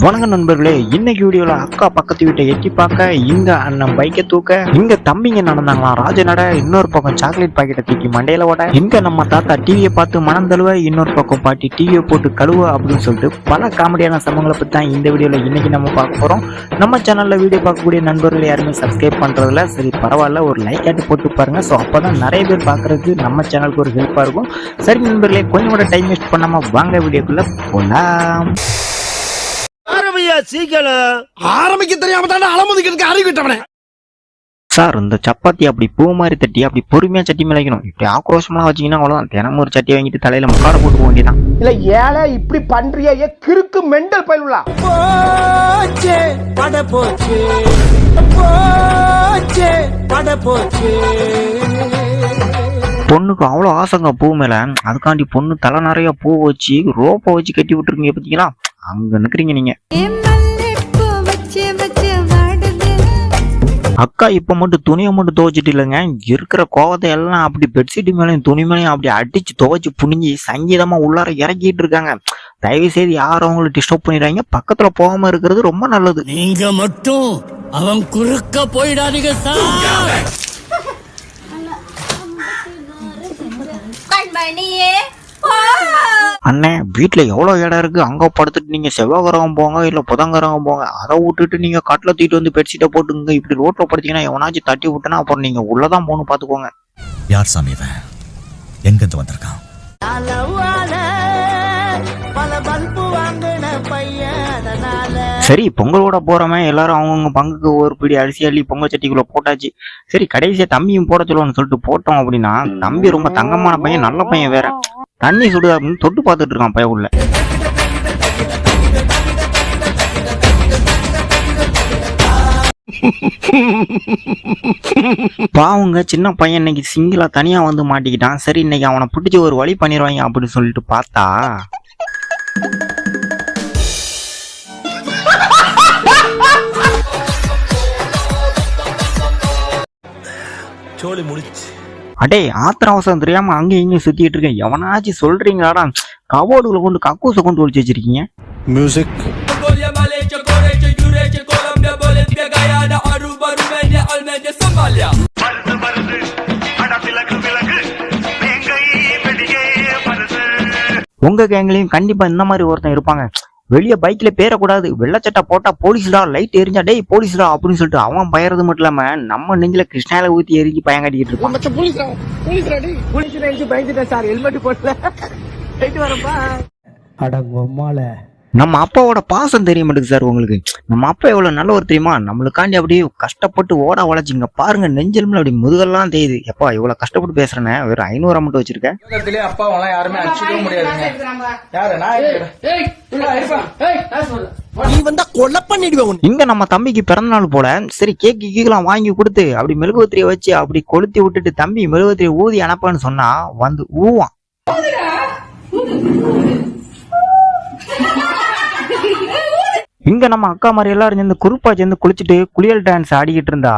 வணக்கம் நண்பர்களே, இன்னைக்கு வீடியோல அக்கா பக்கத்து வீட்டை எட்டி பார்க்க இங்க அண்ணன் பைக்கை தூக்க, இங்க தம்பிங்க நடந்தாங்களாம் ராஜ நட, இன்னொரு பக்கம் சாக்லேட் பாக்கெட்டை தூக்கி மண்டையில ஓட, இங்க நம்ம தாத்தா டிவியை பார்த்து மனம் தழுவ, இன்னொரு பக்கம் பாட்டி டிவியை போட்டு கழுவ அப்படின்னு சொல்லிட்டு பல காமெடியான சம்பவங்களை பத்தி தான் இந்த வீடியோல இன்னைக்கு நம்ம பார்க்க போறோம். நம்ம சேனல்ல வீடியோ பார்க்கக்கூடிய நண்பர்கள் யாருமே சப்ஸ்கிரைப் பண்றதுல சரி பரவாயில்ல, ஒரு லைக் ஆட்டு போட்டு பாருங்க. ஸோ அப்பதான் நிறைய பேர் பாக்குறதுக்கு நம்ம சேனலுக்கு ஒரு ஹெல்ப்பா இருக்கும். சரி நண்பர்களே, கொஞ்சம் கூட டைம் வேஸ்ட் பண்ணாம வாங்க வீடியோக்குள்ள போலாம். ஆரம்பிக்க தெரியாம தானே அலமுதிக்கிறதுக்கு அறிவிட்டவனே. சார், இந்த சப்பாத்தி அப்படி பூ மாதிரி தட்டி அப்படி பொறுமையா சட்டி மேல வைக்கணும். இப்படி ஆக்ரோஷமா வச்சீங்கன்னா அவ்வளவுதான், தினமும் ஒரு சட்டி வாங்கிட்டு தலையில முக்காட போட்டு போக வேண்டியதான். இல்ல ஏழை இப்படி பண்றிய கிறுக்கு மெண்டல் பயிலுலா போச்சே பட போச்சே போச்சே பட போச்சே. பொண்ணுக்கு அவ்வளவு ஆசைங்க பூ மேல, அதுக்காண்டி பொண்ணு தலை நிறைய பூ வச்சு ரோப்பை வச்சு கட்டி விட்டுருக்கீங்க பாத்தீங்களா? அங்க நிக்கிறீங்க நீங்க. அக்கா இப்ப மட்டும் துணியை மட்டும் துவைச்சிட்டு இல்லைங்க, இருக்கிற கோவத்தை எல்லாம் அப்படி பெட்ஷீட் மேலையும் துணி மேலையும் அப்படி அடிச்சு துவைச்சு புனிஞ்சி சங்கீதமா உள்ளார இறக்கிட்டு இருக்காங்க. தயவு செய்து யாரும் அவங்களை டிஸ்டர்ப் பண்ணிடுறாங்க, பக்கத்துல போகாம இருக்கிறது ரொம்ப நல்லது. நீங்க மட்டும் அவன் குறுக்க போயிடாதீங்க சார். அண்ணே, வீட்டுல எவ்வளவு இடம் இருக்கு, அங்க படுத்துட்டு நீங்க செவ்வாய்கிரகம் போங்க இல்ல புதன்கிரகம் போங்க, அதை விட்டுட்டு நீங்க கட்டில தூக்கிட்டு வந்து பெட்ஷீட்டை போட்டுங்க. இப்படி ரோட்ல படுத்தீங்கன்னா எவனாச்சும் தட்டி விட்டனா அப்புறம் நீங்க உள்ளதான் போகணும் பாத்துக்கோங்க. யார் சாமி இவன்? எங்க இருந்து வந்திருக்கான்? சரி, பொங்கலோட போறவன் எல்லாரும் அவங்கவுங்க பங்குக்கு ஒரு பிடி அரிசி அள்ளி பொங்கல் சட்டிக்குள்ள போட்டாச்சு. சரி, கடைசியா தம்பியும் போட சொல்லுவோம்னு சொல்லிட்டு போட்டோம் அப்படின்னா, தம்பி ரொம்ப தங்கமான பையன், நல்ல பையன் வேற. தண்ணி சுடுதா அப்படின்னு தொட்டு பார்த்துட்டு இருக்கான் பையன் உள்ள. பாவங்க சின்ன பையன் இன்னைக்கு சிங்கிளா தனியா வந்து மாட்டிக்கிட்டான். சரி, இன்னைக்கு அவனை பிடிச்சி ஒரு வழி பண்ணிடுவாங்க அப்படின்னு சொல்லிட்டு பார்த்தா, சோலி முடிச்சு. அடே, ஆத்திர அவசரம் தெரியாம அங்கேயும் இங்கேயும் சுத்திட்டு இருக்கேன். எவனாச்சும் சொல்றீங்களாடா? கவோர்டுகளை கொண்டு கக்கூசை கொண்டு ஒழிச்சு வச்சிருக்கீங்க. மியூசிக். உங்க கேங்லயும் கண்டிப்பா இந்த மாதிரி ஒருத்தன் இருப்பாங்க. வெளியே பைக்ல பேரக்கூடாது, வெள்ளச்சட்டை போட்டா போலீஸ்டா, லைட் எரிஞ்சா டேய் போலீஸ்டா அப்படின்னு சொல்லிட்டு அவன் பயறது மட்டும் இல்லாம நம்ம நெஞ்சில கிருஷ்ணால ஊத்தி எரிஞ்சு பயம் காட்டிக்கிட்டு இருப்பான். நம்ம அப்பாவோட பாசம் தெரிய மாட்டேங்குது சார் உங்களுக்கு. நம்ம அப்பா எவ்வளவு நல்லவர் தெரியுமா? நம்மளுக்காண்டி அப்படியே கஷ்டப்பட்டு ஓட உழைச்சிங்க பாருங்க, நெஞ்சல் அப்படி முதுகெல்லாம் தெரியுது. எப்பா இவ்வளவு கஷ்டப்பட்டு பேசுறேன்னு வெறும் 500 மட்டும் வச்சிருக்கேன். இங்க நம்ம தம்பிக்கு பிறந்த நாள் போல, சரி கேக்கு கீக்கெல்லாம் வாங்கி கொடுத்து அப்படி மெழுகுவத்திரியை வச்சு அப்படி கொளுத்தி விட்டுட்டு தம்பி மெழுகுவத்திரியை ஊதி அனுப்பான்னு சொன்னா வந்து ஊவான். இங்க நம்ம அக்கா மாதிரி எல்லாரும் சேர்ந்து குரூப்பா சேர்ந்து குளிச்சுட்டு குளியல் டான்ஸ் ஆடிக்கிட்டு இருந்தா,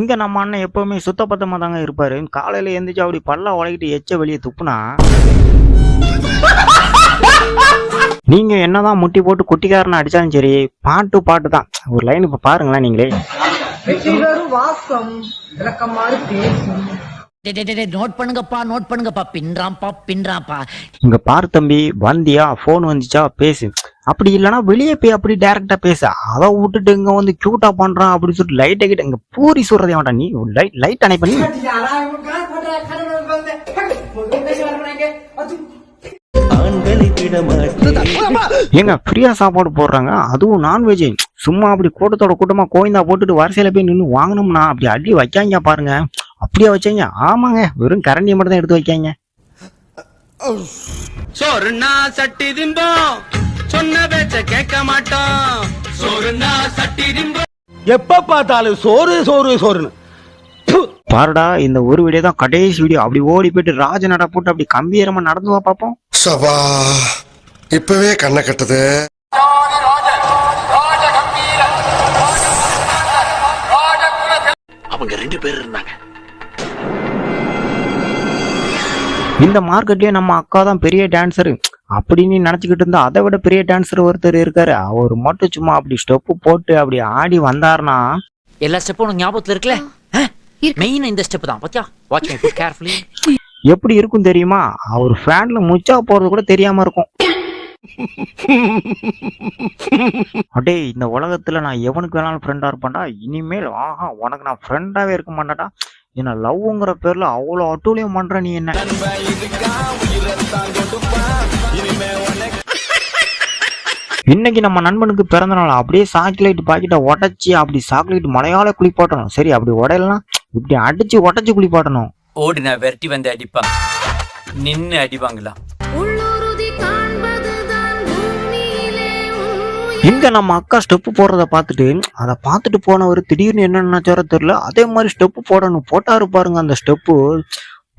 இங்க நம்ம அண்ணன் எப்பவுமே சுத்தபத்தமா தாங்க இருப்பாரு. காலையில எந்திரிச்சு அப்படி பல்ல உலகிட்டு எச்ச வெளியே துப்புனா, நீங்க என்னதான் முட்டி போட்டு குட்டிக்காரனை அடிச்சாலும் சரி, பாட்டு பாட்டு தான். ஒரு லைன் இப்ப பாருங்களேன் நீங்களே. நோட் பண்ணுங்கப்பா பின்றாம்பா. இங்க பாரு தம்பி, வந்தியா போன் வந்துச்சா பேசு, அப்படி இல்லைன்னா வெளியே போய் அப்படி டைரக்டா பேச. அதை விட்டுட்டு இங்க வந்து கியூட்டா பண்றான் அப்படின்னு சொல்லிட்டு லைட்டை கிட்ட இங்க பூரி சொல்றதே வேண்டாம். நீ லைட் அணை பண்ணி ஏங்க ஃப்ரீயா சாப்பாடு போடுறாங்க, அதுவும் நான்வெஜ். சும்மா அப்படி கூட்டத்தோட கூட்டமா கோயந்தா போட்டுட்டு வரிசையில போய் நின்று வாங்கினோம்னா அப்படி அடி வைக்காங்க பாருங்க. அப்படியே வச்சாங்க. ஆமாங்க, வெறும் கரண்டியை மட்டும் தான் எடுத்து வைக்காங்க. சோறுனா சட்டி திம்போம், சொன்ன பேச்ச கேட்க மாட்டோம். சோறுனா சட்டி திம்போம், எப்ப பார்த்தாலும் சோறு சோறு சோறுன்னு. பாருடா, இந்த ஒரு வீடியோ தான் கடைசி வீடியோ. அப்படி ஓடி போயிட்டு ராஜ நட போட்டு அப்படி கம்பீரமா நடந்து வா பாப்போம். சபா இப்பவே கண்ணை கட்டுது. அவ அவங்க 2 பேர் இருந்தாங்க. இந்த மார்க்கெட்லயே நம்ம அக்கா தான் பெரிய டான்சரு அப்படின்னு நினைச்சுக்கிட்டு இருந்தா அதை விட பெரிய டான்சர் ஒருத்தர் இருக்காரு. அவர் மட்டும் சும்மா அப்படி ஸ்டெப்பு போட்டு அப்படி ஆடி வந்தாருன்னா எல்லா ஸ்டெப்பும் உனக்கு ஞாபகத்துல இருக்குல்ல? மெயின் இந்த ஸ்டெப் தான். பாத்தியா? Watch my foot carefully. எப்படி இருக்கும் தெரியுமா? அவர் ஃபேன்ல முச்சா போறது கூட தெரியாம இருக்கும். அடே, இந்த உலகத்துல நான் எவனுக்கு வேணாலும் ஃப்ரெண்டா இருப்பேன்டா. இனிமேல் ஆஹா உனக்கு நான் ஃப்ரெண்டாவே இருக்க மாட்டேன்டா. என்ன லவ்ங்கிற பேர்ல அவ்வளவு அட்டூழியம் பண்ற நீ என்ன? இன்னைக்கு நம்ம நண்பனுக்கு பிறந்த நாள். அப்படியே சாக்லேட் பாக்கெட்டை உடச்சி அப்படி சாக்லேட் மலையாள குளிப்பாட்டணும். சரி, அப்படி உடையலாம் இப்படி அடிச்சு உடச்சி குளிப்பாட்டணும். ஓடினா விரட்டி வந்து அடிப்பாங்க, நின்னு அடிப்பாங்களா? இங்க நம்ம அக்கா ஸ்டெப்பு போடுறத பார்த்துட்டு அதை பார்த்துட்டு போனவர் திடீர்னு என்ன நினைச்சாரோ தெரியல, அதே மாதிரி ஸ்டெப்பு போடணும். போட்டாரு பாருங்க. அந்த ஸ்டெப்பு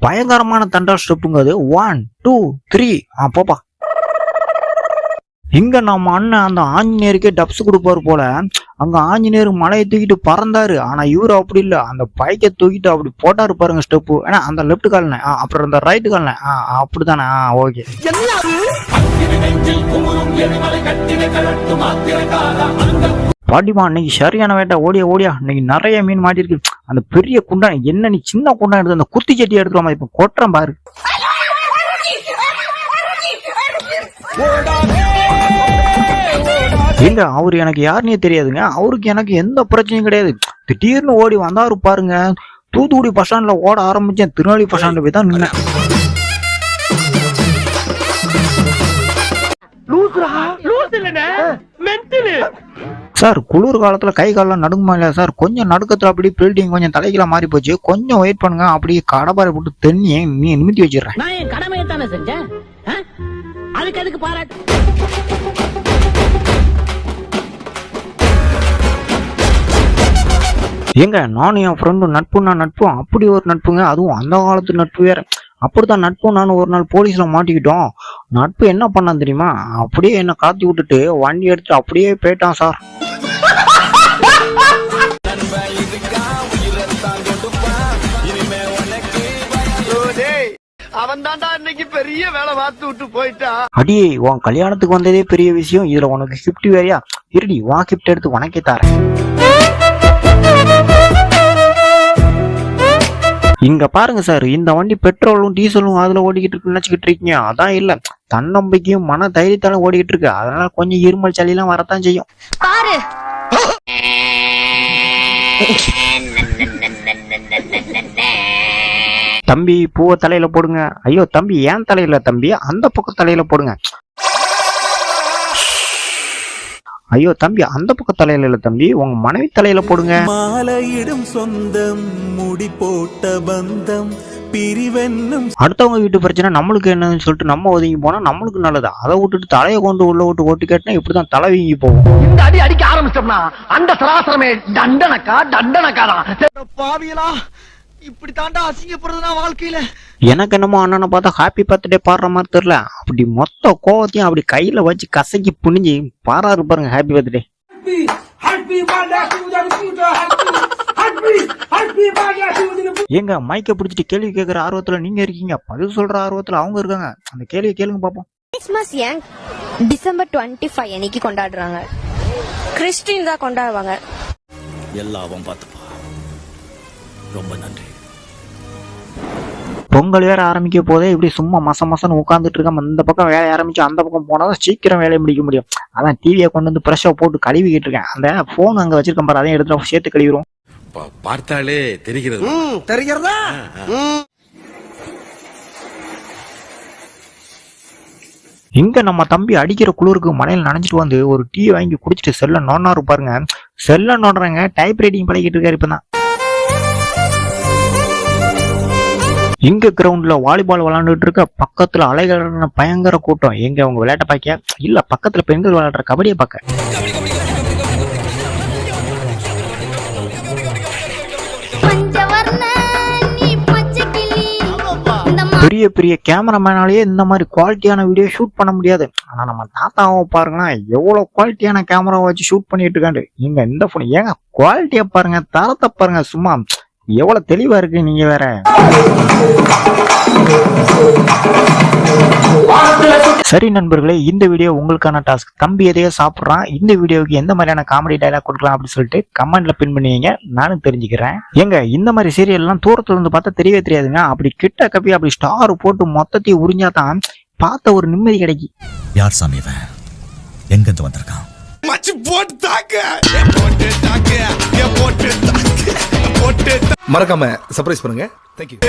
பயங்கரமான தண்டா ஸ்டெப்புங்க. அது 1 2 3 போப்பா. இங்க நம்ம அண்ணன் அந்த ஆஞ்சநேயருக்கே டப்ஸ் கொடுப்பாரு போல. அங்க ஆஞ்சநேயர் மலையை தூக்கிட்டு பறந்தாரு. ஆனா இவரு அப்படி இல்ல, அந்த பைக்கை தூக்கிட்டு அப்படி போட்டாரு பாருங்க ஸ்டெப்பு. ஏன்னா அந்த லெப்ட் கால்ன அப்புறம் அந்த ரைட்டு கால்ன அப்படித்தானே. ஓகே. பாட்டிமா இன்னைக்கு சரியான வேட்டை. ஓடியா இன்னைக்கு நிறைய மீன் மாட்டிருக்கு. அந்த பெரிய குண்டான் என்ன, நீ சின்ன குண்டான் எடுத்து அந்த குத்தி சட்டி எடுத்துக்கலாமா? இப்ப கொட்டுறேன் பாரு. இல்ல, அவரு எனக்கு யாருன்னே தெரியாதுங்க. அவருக்கு எனக்கு எந்த பிரச்சனையும் கிடையாது. திடீர்னு ஓடி வந்தாரு பாருங்க. தூத்துக்குடி பஸ் ஸ்டாண்ட்ல ஓட ஆரம்பிச்சேன். திருநெல்வேலி பஸ் ஸ்டாண்ட்ல போய் தான் நின்னேன். சார், குளிர் காலத்துல கை காலெல்லாம் நடுங்குமா இல்லையா சார்? கொஞ்சம் நடுக்கத்துல அப்படி பில்டிங் கொஞ்சம் தலைக்கெல்லாம் மாறி போச்சு. கொஞ்சம் வெயிட் பண்ணுங்க. அப்படியே கடப்பாறை போட்டு தென்னியே நீ நிமித்தி வச்சிடுறேன். நான் என் கடமையை தானே செஞ்சேன். அதுக்கு பாராட்டு. ஏங்க, நானும் என் ஃப்ரெண்டும் நட்புன்னா நட்பு அப்படி ஒரு நட்புங்க. அதுவும் அந்த காலத்து நட்பு வேற. அப்படித்தான் நட்பும் நானும் ஒரு நாள் போலீஸ்ல மாட்டிக்கிட்டோம். நட்பு என்ன பண்ணான் தெரியுமா? அப்படியே என்ன காத்தி விட்டுட்டு வண்டி எடுத்துட்டு அப்படியே போயிட்டான் சார். அவன் தான்டா இன்னைக்கு பெரிய வேலை பார்த்து விட்டு போயிட்டான். அடியே, உன் கல்யாணத்துக்கு வந்ததே பெரிய விஷயம். இதுல உனக்கு கிஃப்ட் வேறையா? இருடி, உன் கிஃப்ட் எடுத்து உனக்கே தரேன். இங்க பாருங்க சார், இந்த வண்டி பெட்ரோலும் டீசலும் அதுல ஓடிக்கிட்டு இருக்குன்னு நினைச்சுக்கிட்டு இருக்கீங்க. அதான் இல்ல, தன்னம்பிக்கையும் மன தைரியத்தாலும் ஓடிக்கிட்டு இருக்கு. அதனால கொஞ்சம் இருமல் சளி எல்லாம் வரத்தான் செய்யும். தம்பி, பூவை தலையில போடுங்க. ஐயோ தம்பி, ஏன் தலையில தம்பி? அந்த பக்கம் தலையில போடுங்க. ஐயோ தம்பி, அந்த பக்கம் தலையில இல்ல தம்பி, உங்க மனைவி தலையில போடுங்க. மாலையிடும் சொந்தம் முடி போட்ட பந்தம் பிரிவென்னும். அடுத்தவங்க வீட்டு பிரச்சனை நம்மளுக்கு என்னன்னு சொல்லிட்டு நம்ம ஒதுங்கி போனா நம்மளுக்கு நல்லது. அதை விட்டுட்டு தலையை கொண்டு உள்ள விட்டு ஓட்டு கேட்டா இப்படிதான் தலை வீங்கி போகும். இந்த அடி அடிக்க ஆரம்பிச்சோம்னா அந்த சராசரமே தண்டனக்காதான். பாவியலா, இப்படி தாண்டா அசிங்கப்படுறதுனா வாழ்க்கையில. எனக்கு என்னமோ அண்ணனை பார்த்தா ஹாப்பி பர்த்டே பாடுற மாதிரி தெரியல. அப்படி மொத்த கோவத்தையும் அப்படி கையில வச்சு கசக்கி புனிஞ்சு பாராரு பாருங்க. Happy birthday. ஏங்க, மைக்க பிடிச்சிட்டு கேள்வி கேட்கிற ஆர்வத்துல நீங்க இருக்கீங்க, பதில் சொல்ற ஆர்வத்துல அவங்க இருக்காங்க. அந்த கேள்வியை கேளுங்க பாப்போம். கிறிஸ்மஸ் ஏன் டிசம்பர் 25 அன்னைக்கு கொண்டாடுறாங்க? கிறிஸ்டின் தான் கொண்டாடுவாங்க. எல்லாவும் பார்த்துப்பா. ரொம்ப நன்றி. பொங்கல் வேற ஆரம்பிக்க போதே இப்படி சும்மா மசன்னு உட்காந்துட்டு இருக்காம இந்த பக்கம் வேலையை ஆரம்பிச்சு அந்த பக்கம் போனாதான் சீக்கிரம் வேலையை முடிக்க முடியும். அதான் டிவியை கொண்டு வந்து பிரஷா போட்டு கழுவிக்கிட்டு இருக்கேன். அந்த போன் அங்க வச்சிருக்கேன் பாரு, அதையும் எடுத்து சேர்த்து கழுவிடும். பார்த்தாலே தெரிகிறது. தெரிகிறதா? இங்க நம்ம தம்பி அடிக்கிற குளிருக்கு மலையில நனைஞ்சிட்டு வந்து ஒரு டீ வாங்கி குடிச்சிட்டு செல்ல நோண்டாரு பாருங்க. செல்ல நோண்டுறாங்க, டைப் ரைட்டிங் பழகிட்டு இருக்காரு இப்பதான். இங்க கிரவுண்ட்ல வாலிபால் விளையாண்டுட்டு இருக்க பக்கத்துல அலைகளான பயங்கர கூட்டம். எங்க அவங்க விளையாட்ட பாக்க இல்ல, பக்கத்துல பெண்கள் விளையாடுற கபடியை பார்க்க. பெரிய பெரிய கேமராமேனாலேயே இந்த மாதிரி குவாலிட்டியான வீடியோ ஷூட் பண்ண முடியாது. ஆனா நம்ம தாத்தாவை பாருங்கன்னா எவ்வளவு குவாலிட்டியான கேமரா வச்சு ஷூட் பண்ணிட்டு இருக்காண்டு. நீங்க இந்த போன் ஏங்க குவாலிட்டியா பாருங்க, தரத்தை பாருங்க. சும்மா எவ்வளவு தெளிவா இருக்கு நீங்க வேற. சரி நண்பர்களே, இந்த வீடியோ உங்களுக்கான டாஸ்க். தம்பி எதையோ சாப்பிட்றான், இந்த வீடியோவுக்கு எந்த மாதிரியான காமெடி டைலாக் கொடுக்கலாம் அப்படின்னு சொல்லிட்டு கமெண்ட்ல பின் பண்ணுவீங்க, நானும் தெரிஞ்சுக்கிறேன். ஏங்க இந்த மாதிரி சீரியல் எல்லாம் தூரத்துல இருந்து பார்த்தா தெரியவே தெரியாதுங்க. அப்படி கிட்ட கப்பி அப்படி ஸ்டார் போட்டு மொத்தத்தையும் உறிஞ்சாதான் பார்த்த ஒரு நிம்மதி கிடைக்கும். யார் சாமி இவன்? எங்க இருந்து வந்திருக்கான்? மறக்காம சர்ப்ரைஸ் பண்ணுங்க. தேங்க்யூ.